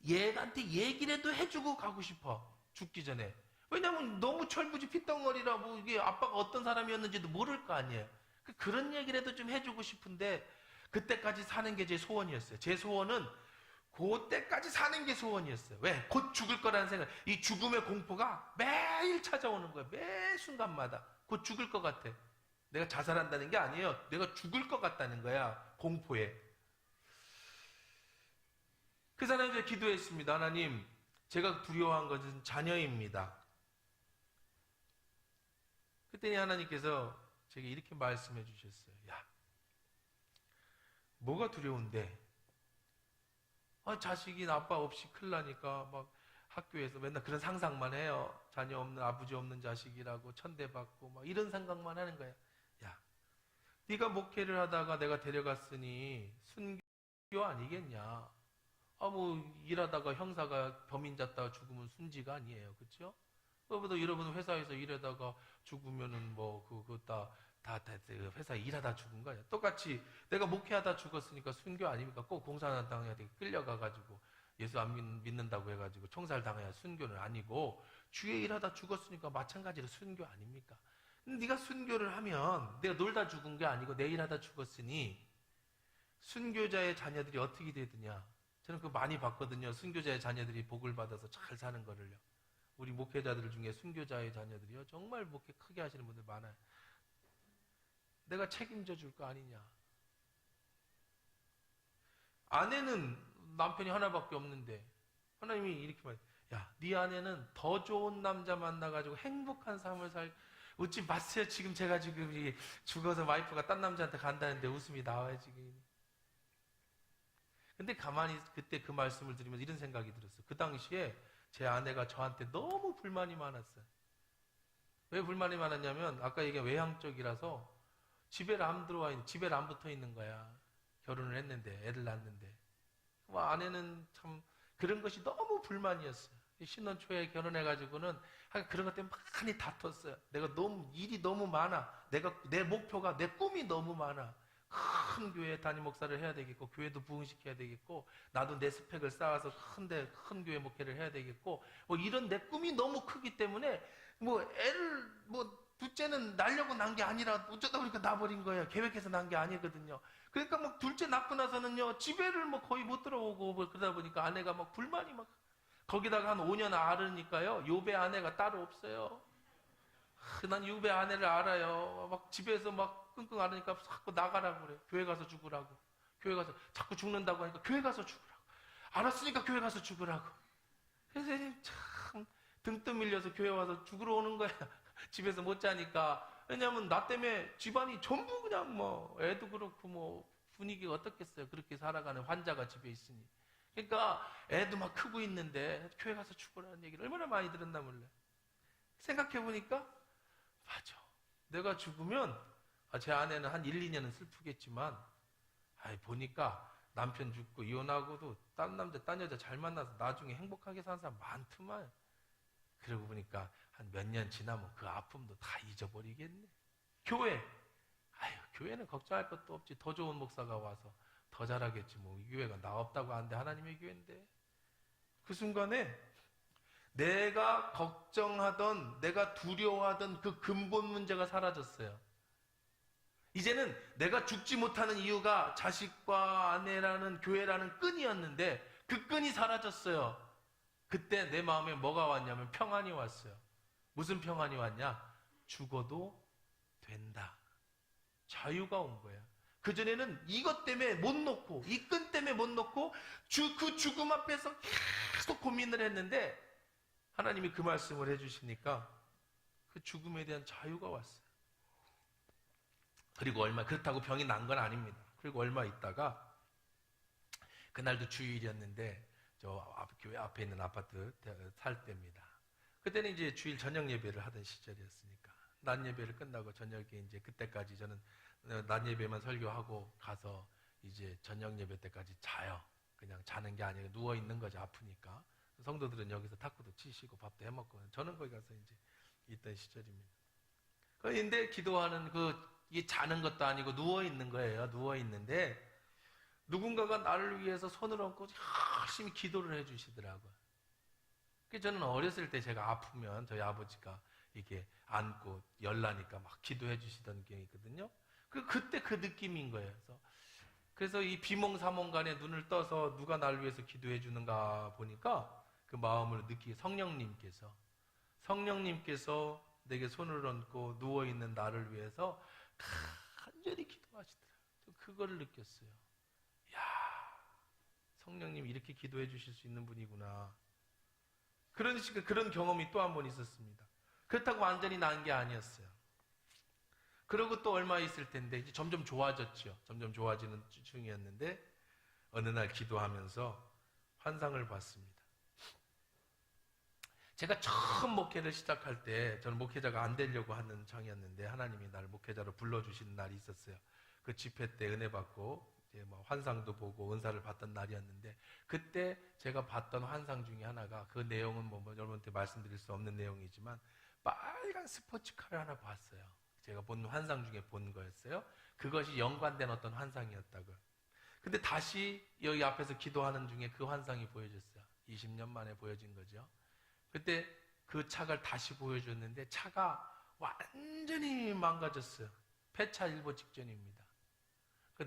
얘한테 얘기라도 해주고 가고 싶어. 죽기 전에. 왜냐면 너무 철부지 핏덩어리라 뭐 이게 아빠가 어떤 사람이었는지도 모를 거 아니에요. 그런 얘기라도 좀 해주고 싶은데 그때까지 사는 게 제 소원이었어요. 제 소원은 그때까지 사는 게 소원이었어요. 왜? 곧 죽을 거라는 생각. 이 죽음의 공포가 매일 찾아오는 거예요. 매 순간마다. 곧 죽을 것 같아. 내가 자살한다는 게 아니에요. 내가 죽을 것 같다는 거야. 공포에. 그 사람이 기도했습니다. 하나님, 제가 두려워한 것은 자녀입니다. 그때니 하나님께서 제게 이렇게 말씀해 주셨어요. 야, 뭐가 두려운데? 자식이 아빠 없이 큰일 나니까 막 학교에서 맨날 그런 상상만 해요. 자녀 없는, 아버지 없는 자식이라고 천대받고 막 이런 생각만 하는 거야. 야, 네가 목회를 하다가 내가 데려갔으니 순교 아니겠냐? 뭐 일하다가 형사가 범인 잡다가 죽으면 순지가 아니에요. 그렇죠? 그보다 여러분 회사에서 일하다가 죽으면은 뭐 그거 다 회사에 일하다 죽은 거야. 똑같이 내가 목회하다 죽었으니까 순교 아닙니까? 꼭 공산당 당해야 돼. 끌려가가지고 예수 안 믿는다고 해가지고 총살 당해야 순교는 아니고 주의 일하다 죽었으니까 마찬가지로 순교 아닙니까? 네가 순교를 하면 내가 놀다 죽은 게 아니고 내일 하다 죽었으니 순교자의 자녀들이 어떻게 되느냐. 저는 그거 많이 봤거든요. 순교자의 자녀들이 복을 받아서 잘 사는 거를요. 우리 목회자들 중에 순교자의 자녀들이요, 정말 목회 크게 하시는 분들 많아요. 내가 책임져 줄 거 아니냐. 아내는 남편이 하나밖에 없는데 하나님이 이렇게 말해요. 야, 네 아내는 더 좋은 남자 만나가지고 행복한 삶을 웃지 마세요. 지금 제가 지금 죽어서 와이프가 딴 남자한테 간다는데 웃음이 나와요 지금. 근데 가만히 그때 그 말씀을 드리면서 이런 생각이 들었어요. 그 당시에 제 아내가 저한테 너무 불만이 많았어요. 왜 불만이 많았냐면 아까 얘기한 외향 쪽이라서 집에 안 들어와 있는, 집에 안 붙어 있는 거야. 결혼을 했는데, 애를 낳았는데. 아내는 참 그런 것이 너무 불만이었어요. 신혼 초에 결혼해가지고는 그런 것 때문에 많이 다퉜어요. 내가 너무 일이 너무 많아. 내 목표가, 내 꿈이 너무 많아. 큰 교회 담임 목사를 해야 되겠고, 교회도 부흥시켜야 되겠고, 나도 내 스펙을 쌓아서 큰 교회 목회를 해야 되겠고, 이런 내 꿈이 너무 크기 때문에 애를 둘째는 낳으려고 난 게 아니라 어쩌다 보니까 낳아버린 거예요. 계획해서 난 게 아니거든요. 그러니까 둘째 낳고 나서는요, 집에를 거의 못 들어오고 그러다 보니까 아내가 불만이 거기다가 한 5년 앓으니까요, 요배 아내가 따로 없어요. 난 요배 아내를 알아요. 집에서 끙끙 앓으니까 자꾸 나가라고 그래. 교회 가서 죽으라고. 교회 가서 자꾸 죽는다고 하니까 교회 가서 죽으라고. 알았으니까 교회 가서 죽으라고. 그래서 참 등 떠밀려서 교회 와서 죽으러 오는 거야. 집에서 못 자니까. 왜냐면 나 때문에 집안이 전부 그냥 애도 그렇고 분위기가 어떻겠어요. 그렇게 살아가는 환자가 집에 있으니. 그러니까 애도 크고 있는데 교회 가서 죽으라는 얘기를 얼마나 많이 들었나 몰라. 생각해보니까 맞아. 내가 죽으면 제 아내는 한 1, 2년은 슬프겠지만 보니까 남편 죽고 이혼하고도 딴 남자, 딴 여자 잘 만나서 나중에 행복하게 사는 사람 많더만. 그러고 보니까 한 몇 년 지나면 그 아픔도 다 잊어버리겠네. 교회는 걱정할 것도 없지. 더 좋은 목사가 와서 더 잘하겠지. 이 교회가 나 없다고 하는데 하나님의 교회인데. 그 순간에 내가 걱정하던, 내가 두려워하던 그 근본 문제가 사라졌어요. 이제는 내가 죽지 못하는 이유가 자식과 아내라는 교회라는 끈이었는데 그 끈이 사라졌어요. 그때 내 마음에 뭐가 왔냐면 평안이 왔어요. 무슨 평안이 왔냐? 죽어도 된다. 자유가 온 거야. 그전에는 이것 때문에 못 놓고, 이 끈 때문에 못 놓고 그 죽음 앞에서 계속 고민을 했는데 하나님이 그 말씀을 해주시니까 그 죽음에 대한 자유가 왔어요. 그리고 그렇다고 병이 난 건 아닙니다. 그리고 얼마 있다가 그날도 주일이었는데 저 교회 앞에 있는 아파트 살 때입니다. 그때는 이제 주일 저녁 예배를 하던 시절이었으니까 낮 예배를 끝나고 저녁에 이제 그때까지 저는 낮 예배만 설교하고 가서 이제 저녁 예배 때까지 자요. 그냥 자는 게 아니라 누워 있는 거죠. 아프니까. 성도들은 여기서 탁구도 치시고 밥도 해 먹고 저는 거기 가서 이제 있던 시절입니다. 그런데 기도하는 이게 자는 것도 아니고 누워 있는 거예요. 누워 있는데 누군가가 나를 위해서 손을 얹고 열심히 기도를 해주시더라고요. 저는 어렸을 때 제가 아프면 저희 아버지가 이렇게 안고 열나니까 막 기도해 주시던 게 있거든요. 그때 그 느낌인 거예요. 그래서 이 비몽사몽간에 눈을 떠서 누가 나를 위해서 기도해 주는가 보니까 그 마음을 느끼게 성령님께서 내게 손을 얹고 누워있는 나를 위해서 간절히 기도하시더라고요. 그거를 느꼈어요. 성령님이 이렇게 기도해 주실 수 있는 분이구나. 그런 경험이 또 한 번 있었습니다. 그렇다고 완전히 나은 게 아니었어요. 그러고 또 얼마 있을 텐데 이제 점점 좋아졌죠. 점점 좋아지는 중이었는데 어느 날 기도하면서 환상을 봤습니다. 제가 처음 목회를 시작할 때 저는 목회자가 안 되려고 하는 청이었는데 하나님이 나를 목회자로 불러주신 날이 있었어요. 그 집회 때 은혜 받고 이제 환상도 보고 은사를 받던 날이었는데 그때 제가 봤던 환상 중에 하나가 그 내용은 여러분한테 말씀드릴 수 없는 내용이지만 빨간 스포츠카를 하나 봤어요. 제가 본 환상 중에 본 거였어요. 그것이 연관된 어떤 환상이었다고요. 근데 다시 여기 앞에서 기도하는 중에 그 환상이 보여졌어요. 20년 만에 보여진 거죠. 그때 그 차가 다시 보여줬는데 차가 완전히 망가졌어요. 폐차 일보 직전입니다.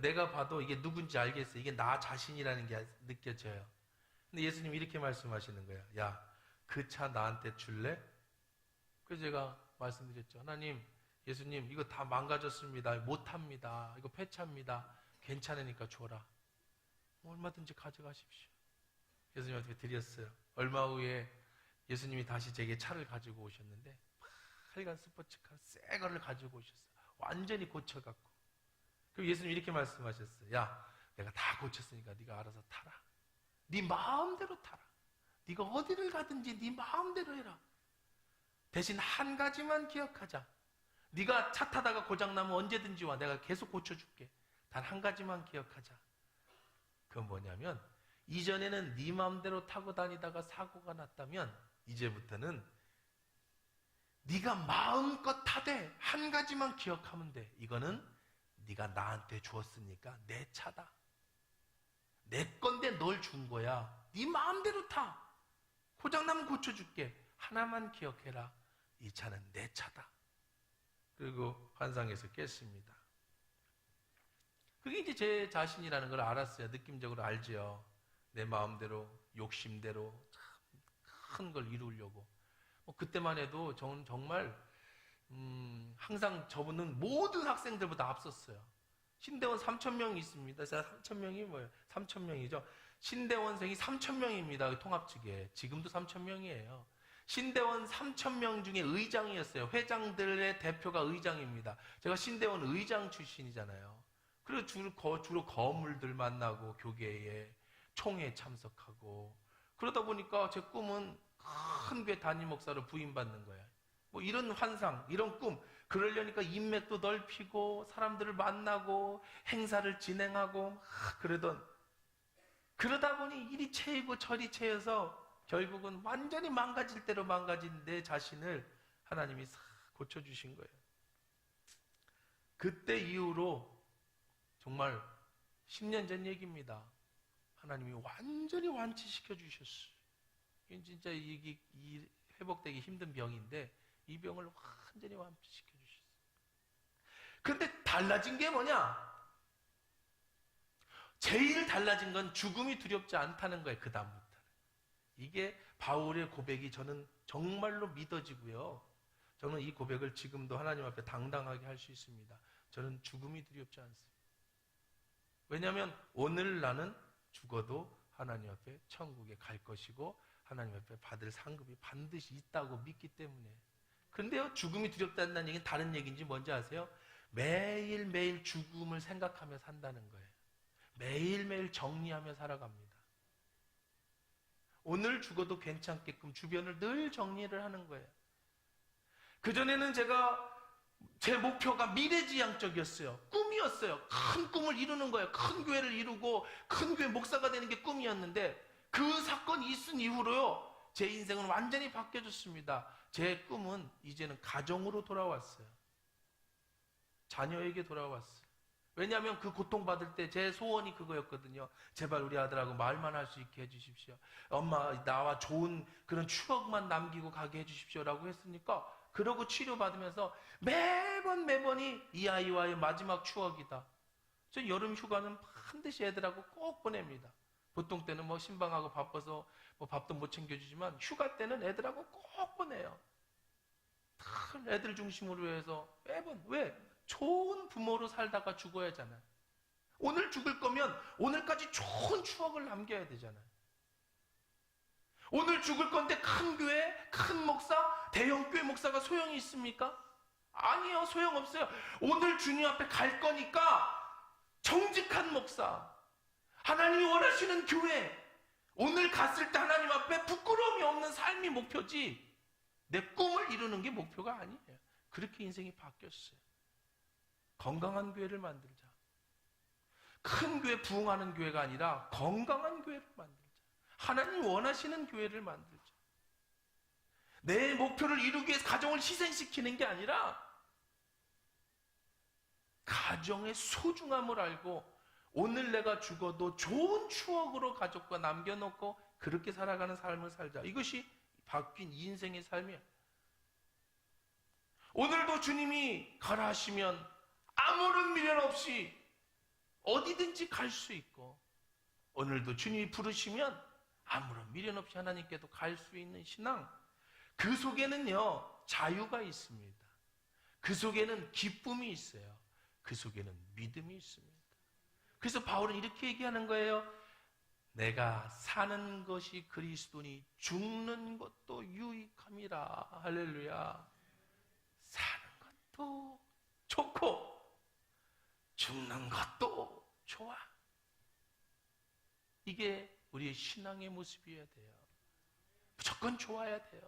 내가 봐도 이게 누군지 알겠어요. 이게 나 자신이라는 게 느껴져요. 근데 예수님 이렇게 말씀하시는 거예요. 야, 그 차 나한테 줄래? 그래서 제가 말씀드렸죠. 하나님, 예수님, 이거 다 망가졌습니다. 못합니다. 이거 폐차입니다. 괜찮으니까 줘라. 얼마든지 가져가십시오. 예수님한테 드렸어요. 얼마 후에 예수님이 다시 제게 차를 가지고 오셨는데 빨간 스포츠카 새 거를 가지고 오셨어요. 완전히 고쳐갖고. 그럼 예수님 이렇게 말씀하셨어요. 야, 내가 다 고쳤으니까 네가 알아서 타라. 네 마음대로 타라. 네가 어디를 가든지 네 마음대로 해라. 대신 한 가지만 기억하자. 네가 차 타다가 고장나면 언제든지 와. 내가 계속 고쳐줄게. 단 한 가지만 기억하자. 그건 뭐냐면 이전에는 네 마음대로 타고 다니다가 사고가 났다면 이제부터는 네가 마음껏 타되 한 가지만 기억하면 돼. 이거는 네가 나한테 주었으니까 내 차다. 내 건데 널 준 거야. 네 마음대로 타. 고장나면 고쳐줄게. 하나만 기억해라. 이 차는 내 차다. 그리고 환상에서 깼습니다. 그게 이제 제 자신이라는 걸 알았어요. 느낌적으로 알죠. 내 마음대로, 욕심대로 큰 걸 이루려고. 그때만 해도 저는 정말 항상 저분은 모든 학생들보다 앞섰어요. 신대원 3,000명이 있습니다. 3,000명이 뭐예요? 3,000명이죠. 신대원생이 3,000명입니다. 통합 측에. 지금도 3,000명이에요. 신대원 3,000명 중에 의장이었어요. 회장들의 대표가 의장입니다. 제가 신대원 의장 출신이잖아요. 그리고 주로 거물들 만나고 교계에 총회에 참석하고 그러다 보니까 제 꿈은 큰 교회 담임 목사로 부임받는 거예요. 뭐 이런 환상, 이런 꿈, 그러려니까 인맥도 넓히고 사람들을 만나고 행사를 진행하고 그러다 보니 이리 채이고 저리 채여서 결국은 완전히 망가질 대로 망가진 내 자신을 하나님이 싹 고쳐주신 거예요. 그때 이후로 정말 10년 전 얘기입니다. 하나님이 완전히 완치시켜 주셨어요. 이게 진짜 이 회복되기 힘든 병인데 이 병을 완전히 완치시켜 주셨어요. 그런데 달라진 게 뭐냐? 제일 달라진 건 죽음이 두렵지 않다는 거예요. 그 다음부터는. 이게 바울의 고백이 저는 정말로 믿어지고요. 저는 이 고백을 지금도 하나님 앞에 당당하게 할 수 있습니다. 저는 죽음이 두렵지 않습니다. 왜냐하면 오늘 나는 죽어도 하나님 앞에 천국에 갈 것이고 하나님 앞에 받을 상급이 반드시 있다고 믿기 때문에. 그런데요, 죽음이 두렵다는 얘기는 다른 얘기인지 뭔지 아세요? 매일매일 죽음을 생각하며 산다는 거예요. 매일매일 정리하며 살아갑니다. 오늘 죽어도 괜찮게끔 주변을 늘 정리를 하는 거예요. 그전에는 제 목표가 미래지향적이었어요. 꿈이었어요. 큰 꿈을 이루는 거예요. 큰 교회를 이루고 큰 교회 목사가 되는 게 꿈이었는데 그 사건이 있은 이후로요, 제 인생은 완전히 바뀌어졌습니다. 제 꿈은 이제는 가정으로 돌아왔어요. 자녀에게 돌아왔어요. 왜냐하면 그 고통받을 때 제 소원이 그거였거든요. 제발 우리 아들하고 말만 할 수 있게 해주십시오. 엄마 나와 좋은 그런 추억만 남기고 가게 해주십시오라고 했으니까 그러고 치료받으면서 매번이 이 아이와의 마지막 추억이다. 저 여름 휴가는 반드시 애들하고 꼭 보냅니다. 보통 때는 뭐 신방하고 바빠서 뭐 밥도 못 챙겨주지만 휴가 때는 애들하고 꼭 보내요. 큰 애들 중심으로 해서 매번. 왜? 좋은 부모로 살다가 죽어야 하잖아요. 오늘 죽을 거면 오늘까지 좋은 추억을 남겨야 되잖아요. 오늘 죽을 건데 큰 교회, 큰 목사, 대형 교회 목사가 소용이 있습니까? 아니요, 소용없어요. 오늘 주님 앞에 갈 거니까 정직한 목사, 하나님이 원하시는 교회, 오늘 갔을 때 하나님 앞에 부끄러움이 없는 삶이 목표지 내 꿈을 이루는 게 목표가 아니에요. 그렇게 인생이 바뀌었어요. 건강한 교회를 만들자. 큰 교회 부흥하는 교회가 아니라 건강한 교회를 만들자. 하나님 원하시는 교회를 만들자. 내 목표를 이루기 위해서 가정을 희생시키는 게 아니라 가정의 소중함을 알고 오늘 내가 죽어도 좋은 추억으로 가족과 남겨놓고 그렇게 살아가는 삶을 살자. 이것이 바뀐 인생의 삶이에요. 오늘도 주님이 가라 하시면 아무런 미련 없이 어디든지 갈 수 있고, 오늘도 주님이 부르시면 아무런 미련 없이 하나님께도 갈 수 있는 신앙, 그 속에는요 자유가 있습니다. 그 속에는 기쁨이 있어요. 그 속에는 믿음이 있습니다. 그래서 바울은 이렇게 얘기하는 거예요. 내가 사는 것이 그리스도니 죽는 것도 유익함이라. 할렐루야. 사는 것도 좋고 죽는 것도 좋아. 이게 우리의 신앙의 모습이어야 돼요. 무조건 좋아야 돼요.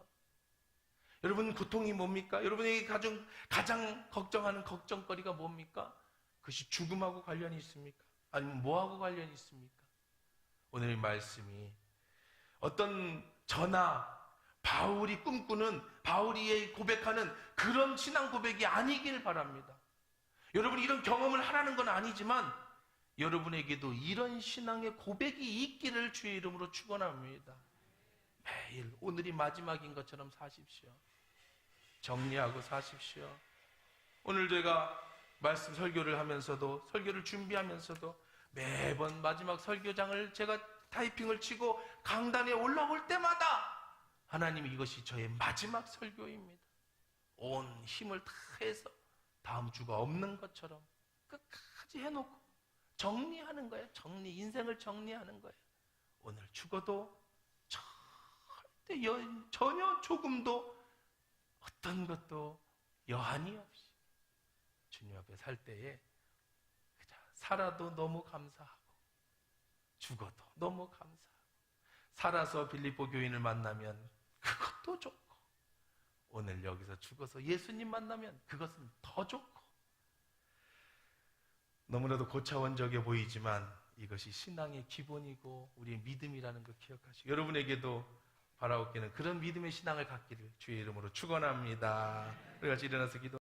여러분, 고통이 뭡니까? 여러분에게 가장 걱정하는 걱정거리가 뭡니까? 그것이 죽음하고 관련이 있습니까? 아니면 뭐하고 관련이 있습니까? 오늘 말씀이 어떤 저나 바울이 꿈꾸는, 바울이 고백하는 그런 신앙 고백이 아니길 바랍니다. 여러분이 이런 경험을 하라는 건 아니지만 여러분에게도 이런 신앙의 고백이 있기를 주의 이름으로 축원합니다. 매일 오늘이 마지막인 것처럼 사십시오. 정리하고 사십시오. 오늘 제가 말씀 설교를 하면서도, 설교를 준비하면서도 매번 마지막 설교장을 제가 타이핑을 치고 강단에 올라올 때마다 하나님, 이것이 저의 마지막 설교입니다. 온 힘을 다해서 다음 주가 없는 것처럼 끝까지 해놓고 정리하는 거예요. 인생을 정리하는 거예요. 오늘 죽어도 절대 전혀 조금도 어떤 것도 여한이 없이 주님 앞에 살 때에 살아도 너무 감사하고 죽어도 너무 감사하고, 살아서 빌립보 교인을 만나면 그것도 좋고, 오늘 여기서 죽어서 예수님 만나면 그것은 더 좋고, 너무나도 고차원적이어 보이지만 이것이 신앙의 기본이고 우리의 믿음이라는 걸 기억하시고, 여러분에게도 바라옵기는 그런 믿음의 신앙을 갖기를 주의 이름으로 축원합니다. 우리 같이 일어나서 기도.